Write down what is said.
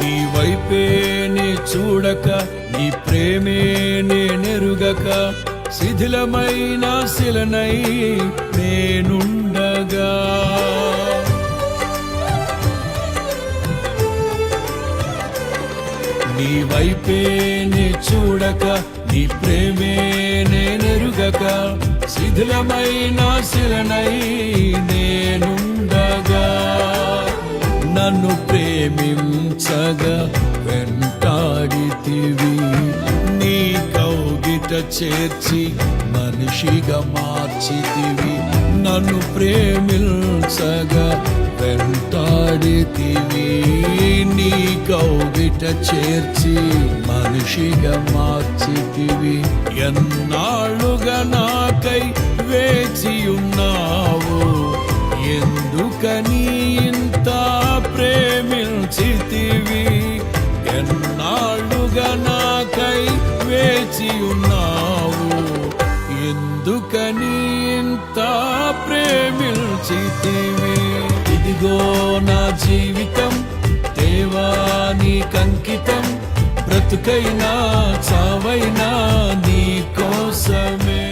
నీ వైపే నే చూడక, నీ ప్రేమే నేనెరుగక, శిథిలమైన శిలనై నేనుండగా. నీ వైపే నే చూడక, నీ ప్రేమే నేనెరుగక, శిథిలమైన శిలనై నేనుండగా. నన్ను ప్రేమించగా వెంటాడితివి, నీ కౌగిట చేర్చి మనిషిగా మార్చితివి. నన్ను ప్రేమించగా వెంటాడితివి, నీ కౌగిట చేర్చి మనిషిగా మార్చితివి. ఎన్నాళ్ళుగా నాకై వేచియున్నావు, ఎందుకని ఇంత ప్రేమించితివి. ఎన్నాళ్ళుగా నాకై వేచియున్నావు, ఎందుకని ఇంత ప్రేమించితివి. ఇదిగో నా జీవితం దేవా నీకంకితం, బ్రతుకైనా చావైనా నీ కోసమే.